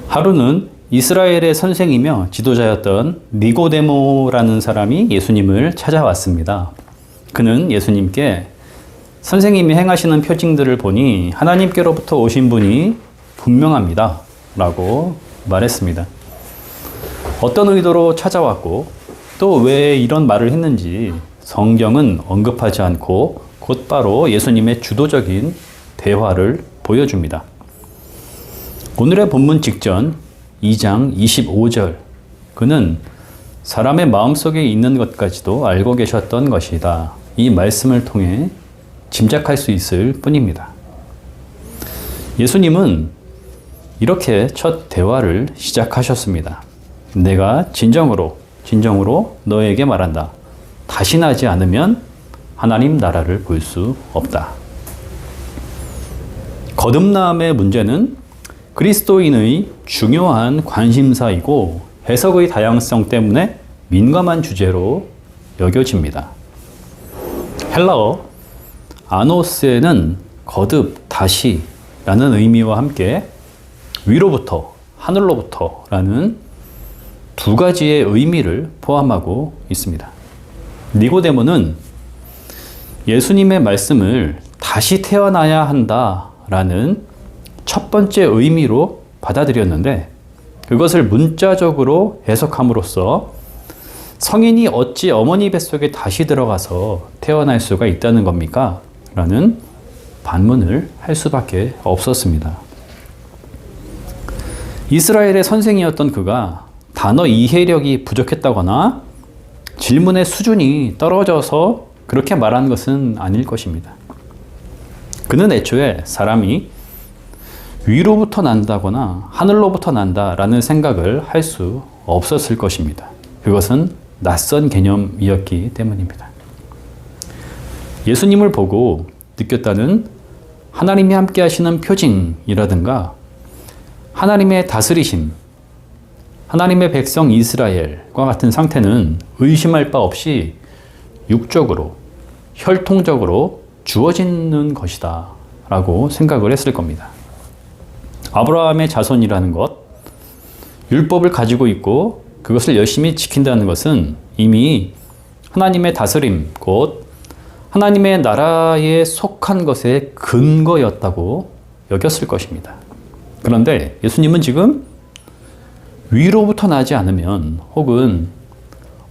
하루는 이스라엘의 선생이며 지도자였던 니고데모라는 사람이 예수님을 찾아왔습니다. 그는 예수님께 선생님이 행하시는 표징들을 보니 하나님께로부터 오신 분이 분명합니다 라고 말했습니다. 어떤 의도로 찾아왔고 또 왜 이런 말을 했는지 성경은 언급하지 않고 곧바로 예수님의 주도적인 대화를 보여줍니다. 오늘의 본문 직전 2장 25절, 그는 사람의 마음속에 있는 것까지도 알고 계셨던 것이다. 이 말씀을 통해 짐작할 수 있을 뿐입니다. 예수님은 이렇게 첫 대화를 시작하셨습니다. 내가 진정으로 너에게 말한다. 다시 나지 않으면 하나님 나라를 볼 수 없다. 거듭남의 문제는 그리스도인의 중요한 관심사이고 해석의 다양성 때문에 민감한 주제로 여겨집니다. 헬라어 아노스에는 거듭, 다시 라는 의미와 함께 위로부터, 하늘로부터 라는 두 가지의 의미를 포함하고 있습니다. 니고데모는 예수님의 말씀을 다시 태어나야 한다라는 첫 번째 의미로 받아들였는데 그것을 문자적으로 해석함으로써 성인이 어찌 어머니 뱃속에 다시 들어가서 태어날 수가 있다는 겁니까? 라는 반문을 할 수밖에 없었습니다. 이스라엘의 선생이었던 그가 단어 이해력이 부족했다거나 질문의 수준이 떨어져서 그렇게 말한 것은 아닐 것입니다. 그는 애초에 사람이 위로부터 난다거나 하늘로부터 난다라는 생각을 할 수 없었을 것입니다. 그것은 낯선 개념이었기 때문입니다. 예수님을 보고 느꼈다는 하나님이 함께 하시는 표징이라든가 하나님의 다스리심, 하나님의 백성 이스라엘과 같은 상태는 의심할 바 없이 육적으로, 혈통적으로 주어지는 것이다 라고 생각을 했을 겁니다. 아브라함의 자손이라는 것, 율법을 가지고 있고 그것을 열심히 지킨다는 것은 이미 하나님의 다스림, 곧 하나님의 나라에 속한 것의 근거였다고 여겼을 것입니다. 그런데 예수님은 지금 위로부터 나지 않으면 혹은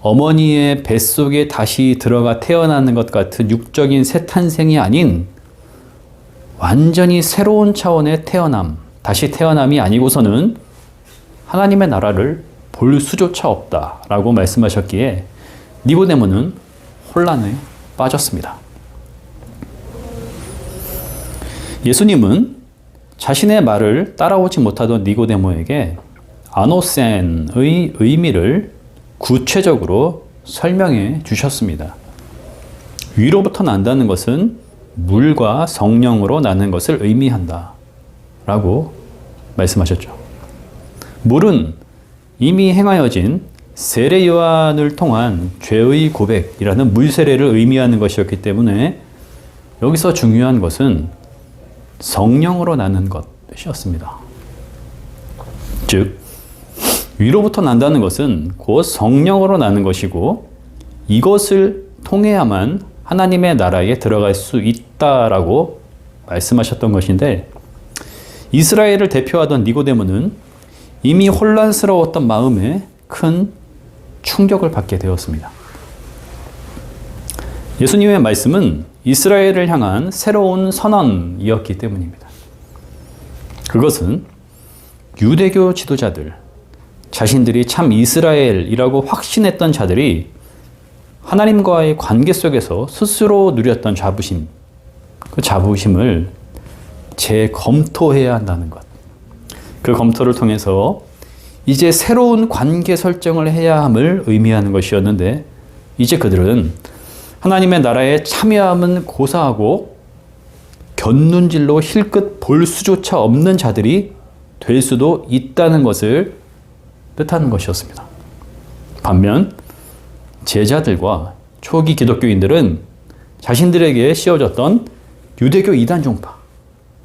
어머니의 뱃속에 다시 들어가 태어나는 것 같은 육적인 새 탄생이 아닌 완전히 새로운 차원의 태어남, 다시 태어남이 아니고서는 하나님의 나라를 볼 수조차 없다라고 말씀하셨기에 니고데모는 혼란에 빠졌습니다. 예수님은 자신의 말을 따라오지 못하던 니고데모에게 아노센의 의미를 구체적으로 설명해 주셨습니다. 위로부터 난다는 것은 물과 성령으로 나는 것을 의미한다 라고 말씀하셨죠. 물은 이미 행하여진 세례 요한을 통한 죄의 고백이라는 물 세례를 의미하는 것이었기 때문에 여기서 중요한 것은 성령으로 나는 것이었습니다. 즉 위로부터 난다는 것은 곧 성령으로 나는 것이고 이것을 통해야만 하나님의 나라에 들어갈 수 있다라고 말씀하셨던 것인데 이스라엘을 대표하던 니고데모는 이미 혼란스러웠던 마음에 큰 충격을 받게 되었습니다. 예수님의 말씀은 이스라엘을 향한 새로운 선언이었기 때문입니다. 그것은 유대교 지도자들, 자신들이 참 이스라엘이라고 확신했던 자들이 하나님과의 관계 속에서 스스로 누렸던 자부심, 그 자부심을 재검토해야 한다는 것. 그 검토를 통해서 이제 새로운 관계 설정을 해야 함을 의미하는 것이었는데 이제 그들은 하나님의 나라에 참여함은 고사하고 곁눈질로 힐끗 볼 수조차 없는 자들이 될 수도 있다는 것을 뜻하는 것이었습니다. 반면 제자들과 초기 기독교인들은 자신들에게 씌워졌던 유대교 이단 종파,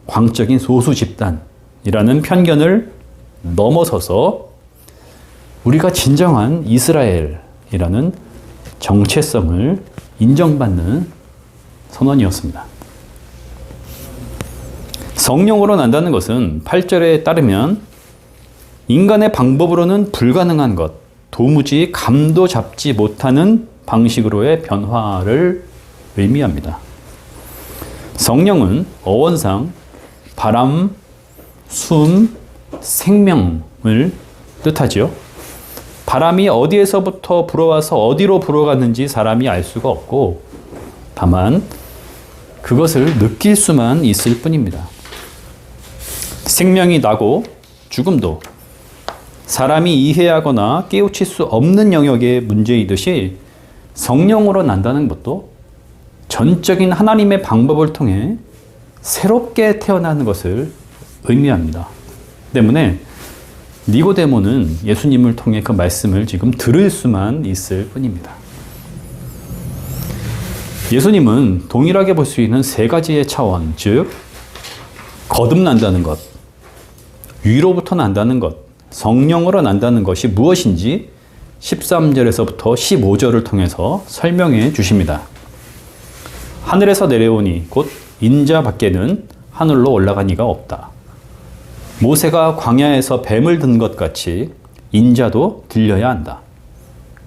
광적인 소수 집단이라는 편견을 넘어서서 우리가 진정한 이스라엘이라는 정체성을 인정받는 선언이었습니다. 성령으로 난다는 것은 8절에 따르면 인간의 방법으로는 불가능한 것, 도무지 감도 잡지 못하는 방식으로의 변화를 의미합니다. 성령은 어원상 바람, 숨, 생명을 뜻하죠. 바람이 어디에서부터 불어와서 어디로 불어갔는지 사람이 알 수가 없고 다만 그것을 느낄 수만 있을 뿐입니다. 생명이 나고 죽음도 사람이 이해하거나 깨우칠 수 없는 영역의 문제이듯이 성령으로 난다는 것도 전적인 하나님의 방법을 통해 새롭게 태어나는 것을 의미합니다. 때문에 니고데모는 예수님을 통해 그 말씀을 지금 들을 수만 있을 뿐입니다. 예수님은 동일하게 볼 수 있는 세 가지의 차원, 즉 거듭난다는 것, 위로부터 난다는 것, 성령으로 난다는 것이 무엇인지 13절에서부터 15절을 통해서 설명해 주십니다. 하늘에서 내려오니 곧 인자 밖에는 하늘로 올라간 이가 없다. 모세가 광야에서 뱀을 든 것 같이 인자도 들려야 한다.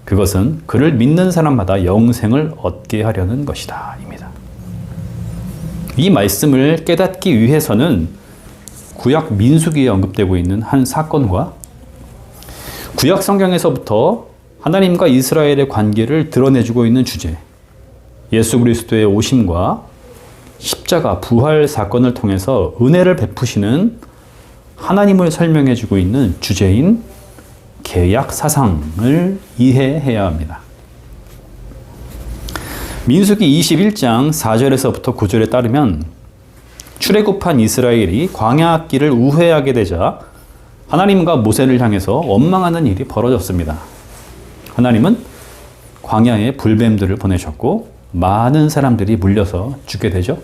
그것은 그를 믿는 사람마다 영생을 얻게 하려는 것이다. 입니다. 이 말씀을 깨닫기 위해서는 구약 민수기에 언급되고 있는 한 사건과 구약 성경에서부터 하나님과 이스라엘의 관계를 드러내주고 있는 주제, 예수 그리스도의 오심과 십자가 부활 사건을 통해서 은혜를 베푸시는 하나님을 설명해주고 있는 주제인 계약 사상을 이해해야 합니다. 민수기 21장 4절에서부터 9절에 따르면 출애굽한 이스라엘이 광야길을 우회하게 되자 하나님과 모세를 향해서 원망하는 일이 벌어졌습니다. 하나님은 광야에 불뱀들을 보내셨고 많은 사람들이 물려서 죽게 되죠.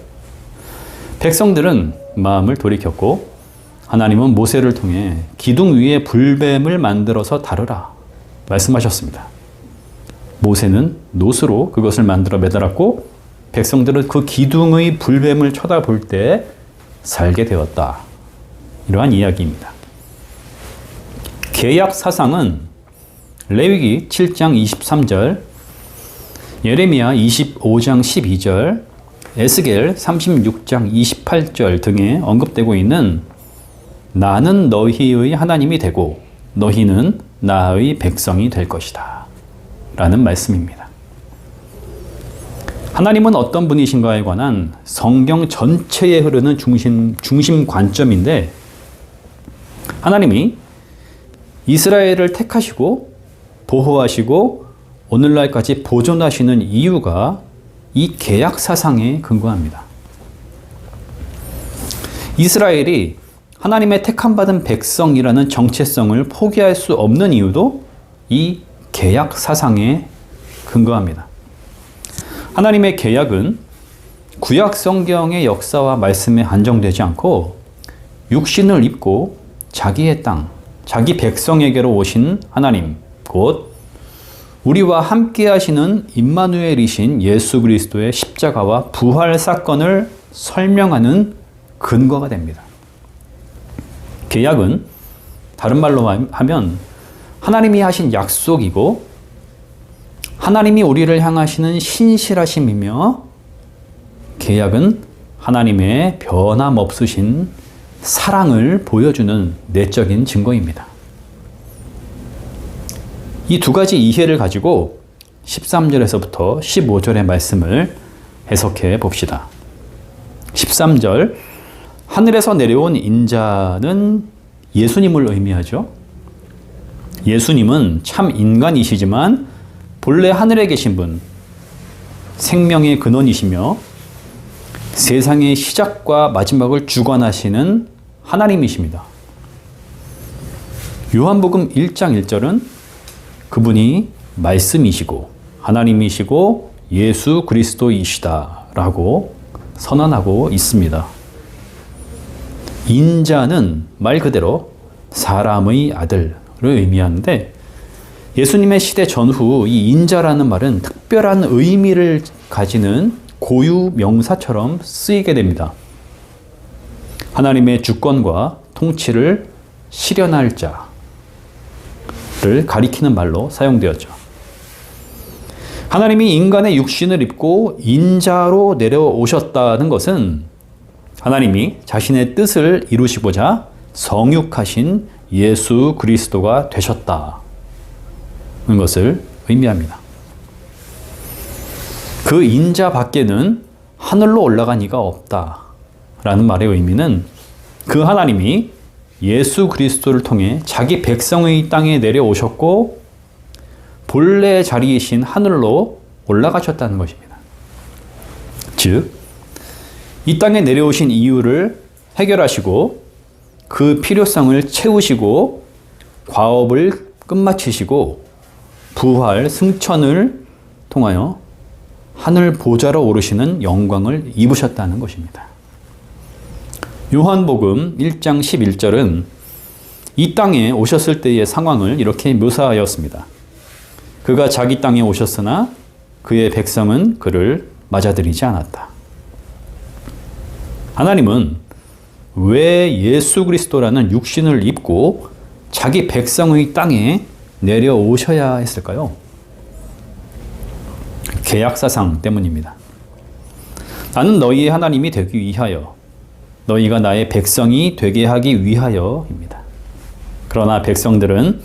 백성들은 마음을 돌이켰고 하나님은 모세를 통해 기둥 위에 불뱀을 만들어서 다루라 말씀하셨습니다. 모세는 놋으로 그것을 만들어 매달았고 백성들은 그 기둥의 불뱀을 쳐다볼 때 살게 되었다. 이러한 이야기입니다. 계약 사상은 레위기 7장 23절, 예레미야 25장 12절, 에스겔 36장 28절 등에 언급되고 있는 나는 너희의 하나님이 되고 너희는 나의 백성이 될 것이다 라는 말씀입니다. 하나님은 어떤 분이신가에 관한 성경 전체에 흐르는 중심 관점인데 하나님이 이스라엘을 택하시고 보호하시고 오늘날까지 보존하시는 이유가 이 계약 사상에 근거합니다. 이스라엘이 하나님의 택함받은 백성이라는 정체성을 포기할 수 없는 이유도 이 계약 사상에 근거합니다. 하나님의 계약은 구약 성경의 역사와 말씀에 한정되지 않고 육신을 입고 자기의 땅, 자기 백성에게로 오신 하나님, 곧 우리와 함께 하시는 임마누엘이신 예수 그리스도의 십자가와 부활 사건을 설명하는 근거가 됩니다. 계약은 다른 말로 하면 하나님이 하신 약속이고 하나님이 우리를 향하시는 신실하심이며 계약은 하나님의 변함없으신 사랑을 보여주는 내적인 증거입니다. 이 두 가지 이해를 가지고 13절에서부터 15절의 말씀을 해석해 봅시다. 13절, 하늘에서 내려온 인자는 예수님을 의미하죠. 예수님은 참 인간이시지만 본래 하늘에 계신 분, 생명의 근원이시며 세상의 시작과 마지막을 주관하시는 하나님이십니다. 요한복음 1장 1절은 그분이 말씀이시고 하나님이시고 예수 그리스도이시다 라고 선언하고 있습니다. 인자는 말 그대로 사람의 아들을 의미하는데 예수님의 시대 전후 이 인자라는 말은 특별한 의미를 가지는 고유 명사처럼 쓰이게 됩니다. 하나님의 주권과 통치를 실현할 자를 가리키는 말로 사용되었죠. 하나님이 인간의 육신을 입고 인자로 내려오셨다는 것은 하나님이 자신의 뜻을 이루시고자 성육하신 예수 그리스도가 되셨다는 것을 의미합니다. 그 인자 밖에는 하늘로 올라간 이가 없다라는 말의 의미는 그 하나님이 예수 그리스도를 통해 자기 백성의 땅에 내려오셨고 본래 자리이신 하늘로 올라가셨다는 것입니다. 즉, 이 땅에 내려오신 이유를 해결하시고 그 필요성을 채우시고 과업을 끝마치시고 부활, 승천을 통하여 하늘 보좌로 오르시는 영광을 입으셨다는 것입니다. 요한복음 1장 11절은 이 땅에 오셨을 때의 상황을 이렇게 묘사하였습니다. 그가 자기 땅에 오셨으나 그의 백성은 그를 맞아들이지 않았다. 하나님은 왜 예수 그리스도라는 육신을 입고 자기 백성의 땅에 내려오셔야 했을까요? 계약사상 때문입니다. 나는 너희의 하나님이 되기 위하여, 너희가 나의 백성이 되게 하기 위하여입니다. 그러나 백성들은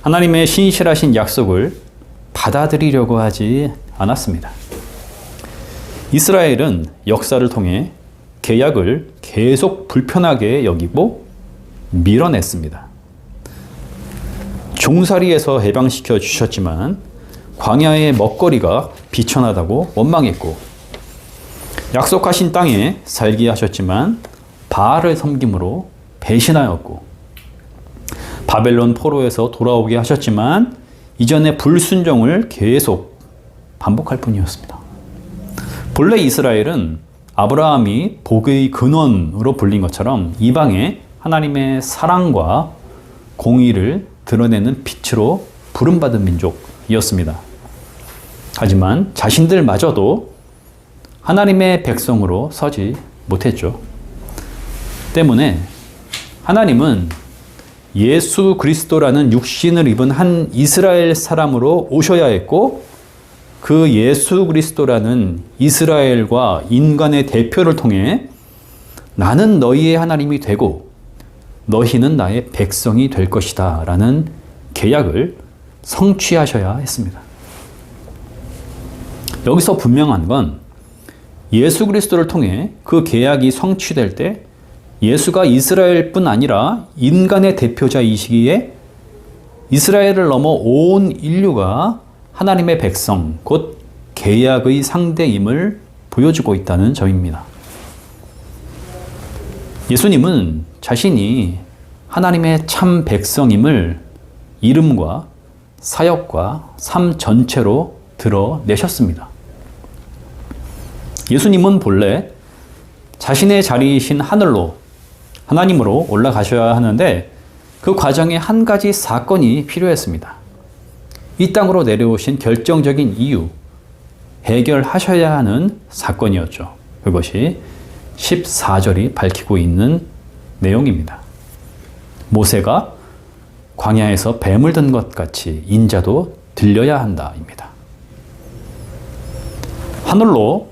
하나님의 신실하신 약속을 받아들이려고 하지 않았습니다. 이스라엘은 역사를 통해 계약을 계속 불편하게 여기고 밀어냈습니다. 종살이에서 해방시켜 주셨지만 광야의 먹거리가 비천하다고 원망했고 약속하신 땅에 살게 하셨지만 바알을 섬김으로 배신하였고 바벨론 포로에서 돌아오게 하셨지만 이전의 불순종을 계속 반복할 뿐이었습니다. 본래 이스라엘은 아브라함이 복의 근원으로 불린 것처럼 이방에 하나님의 사랑과 공의를 드러내는 빛으로 부름받은 민족이었습니다. 하지만 자신들마저도 하나님의 백성으로 서지 못했죠. 때문에 하나님은 예수 그리스도라는 육신을 입은 한 이스라엘 사람으로 오셔야 했고 그 예수 그리스도라는 이스라엘과 인간의 대표를 통해 나는 너희의 하나님이 되고 너희는 나의 백성이 될 것이다 라는 계약을 성취하셔야 했습니다. 여기서 분명한 건 예수 그리스도를 통해 그 계약이 성취될 때 예수가 이스라엘뿐 아니라 인간의 대표자이시기에 이스라엘을 넘어 온 인류가 하나님의 백성, 곧 계약의 상대임을 보여주고 있다는 점입니다. 예수님은 자신이 하나님의 참 백성임을 이름과 사역과 삶 전체로 드러내셨습니다. 예수님은 본래 자신의 자리이신 하늘로 하나님으로 올라가셔야 하는데 그 과정에 한 가지 사건이 필요했습니다. 이 땅으로 내려오신 결정적인 이유, 해결하셔야 하는 사건이었죠. 그것이 14절이 밝히고 있는 내용입니다. 모세가 광야에서 뱀을 든 것 같이 인자도 들려야 한다입니다. 하늘로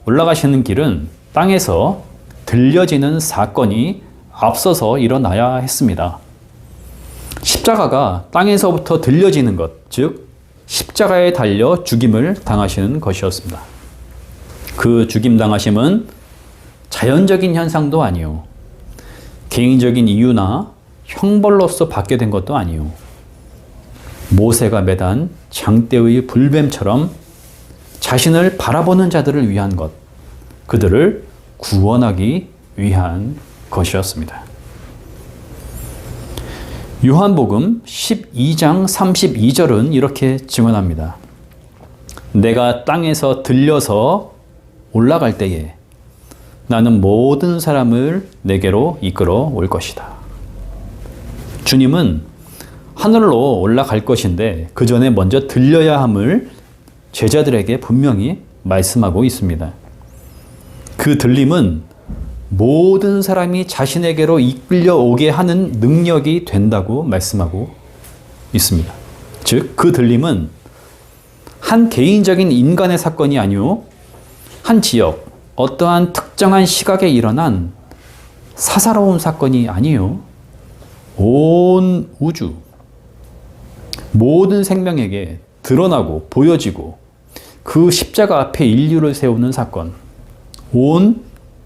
올라가시는 길은 땅에서 들려지는 사건이 앞서서 일어나야 했습니다. 십자가가 땅에서부터 들려지는 것, 즉 십자가에 달려 죽임을 당하시는 것이었습니다. 그 죽임 당하심은 자연적인 현상도 아니요, 개인적인 이유나 형벌로서 받게 된 것도 아니요, 모세가 매단 장대의 불뱀처럼 자신을 바라보는 자들을 위한 것, 그들을 구원하기 위한 것이었습니다. 요한복음 12장 32절은 이렇게 증언합니다. 내가 땅에서 들려서 올라갈 때에 나는 모든 사람을 내게로 이끌어 올 것이다. 주님은 하늘로 올라갈 것인데 그 전에 먼저 들려야 함을 제자들에게 분명히 말씀하고 있습니다. 그 들림은 모든 사람이 자신에게로 이끌려 오게 하는 능력이 된다고 말씀하고 있습니다. 즉, 그 들림은 한 개인적인 인간의 사건이 아니오 한 지역, 어떠한 특정한 시각에 일어난 사사로운 사건이 아니요 온 우주, 모든 생명에게 드러나고 보여지고 그 십자가 앞에 인류를 세우는 사건, 온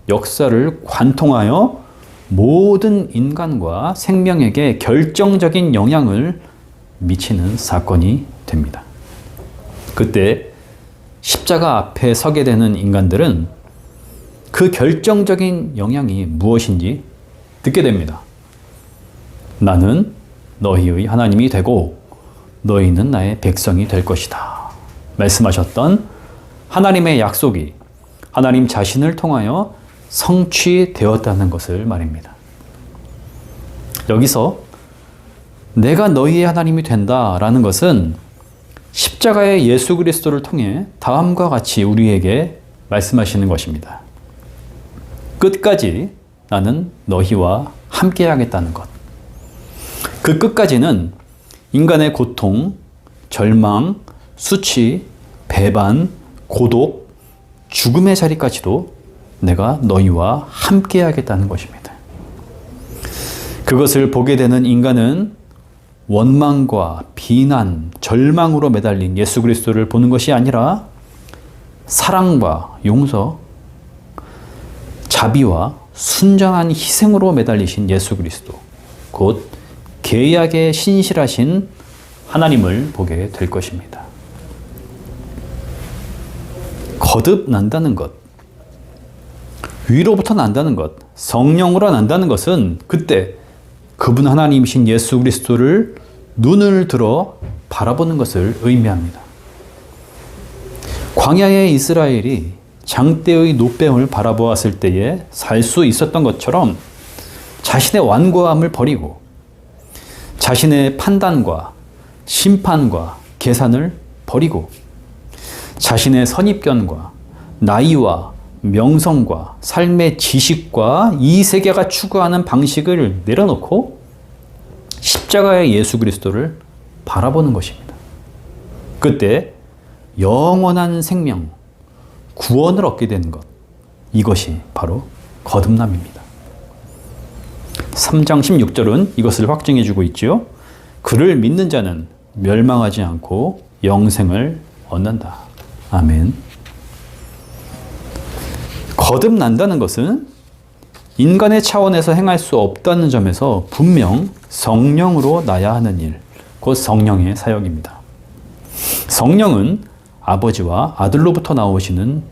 역사를 관통하여 모든 인간과 생명에게 결정적인 영향을 미치는 사건이 됩니다. 그때 십자가 앞에 서게 되는 인간들은 그 결정적인 영향이 무엇인지 듣게 됩니다. 나는 너희의 하나님이 되고 너희는 나의 백성이 될 것이다. 말씀하셨던 하나님의 약속이 하나님 자신을 통하여 성취되었다는 것을 말입니다. 여기서 내가 너희의 하나님이 된다라는 것은 십자가의 예수 그리스도를 통해 다음과 같이 우리에게 말씀하시는 것입니다. 끝까지 나는 너희와 함께 하겠다는 것. 그 끝까지는 인간의 고통, 절망, 수치, 배반, 고독, 죽음의 자리까지도 내가 너희와 함께 하겠다는 것입니다. 그것을 보게 되는 인간은 원망과 비난, 절망으로 매달린 예수 그리스도를 보는 것이 아니라 사랑과 용서, 자비와 순전한 희생으로 매달리신 예수 그리스도, 곧 계약에 신실하신 하나님을 보게 될 것입니다. 거듭난다는 것, 위로부터 난다는 것, 성령으로 난다는 것은 그때 그분 하나님이신 예수 그리스도를 눈을 들어 바라보는 것을 의미합니다. 광야의 이스라엘이 장대의 노뱀을 바라보았을 때에 살 수 있었던 것처럼 자신의 완고함을 버리고 자신의 판단과 심판과 계산을 버리고 자신의 선입견과 나이와 명성과 삶의 지식과 이 세계가 추구하는 방식을 내려놓고 십자가의 예수 그리스도를 바라보는 것입니다. 그때 영원한 생명, 구원을 얻게 되는 것, 이것이 바로 거듭남입니다. 3장 16절은 이것을 확증해 주고 있지요. 그를 믿는 자는 멸망하지 않고 영생을 얻는다. 아멘. 거듭난다는 것은 인간의 차원에서 행할 수 없다는 점에서 분명 성령으로 나야 하는 일, 곧 성령의 사역입니다. 성령은 아버지와 아들로부터 나오시는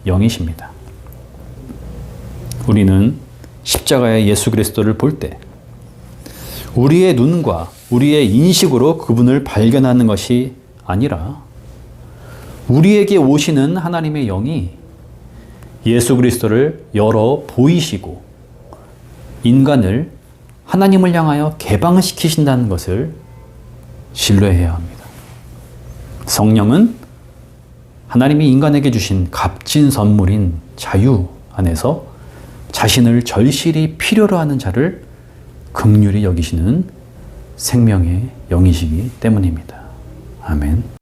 영이십니다. 우리는 십자가의 예수 그리스도를 볼 때 우리의 눈과 우리의 인식으로 그분을 발견하는 것이 아니라 우리에게 오시는 하나님의 영이 예수 그리스도를 열어 보이시고 인간을 하나님을 향하여 개방시키신다는 것을 신뢰해야 합니다. 성령은 하나님이 인간에게 주신 값진 선물인 자유 안에서 자신을 절실히 필요로 하는 자를 긍휼히 여기시는 생명의 영이시기 때문입니다. 아멘.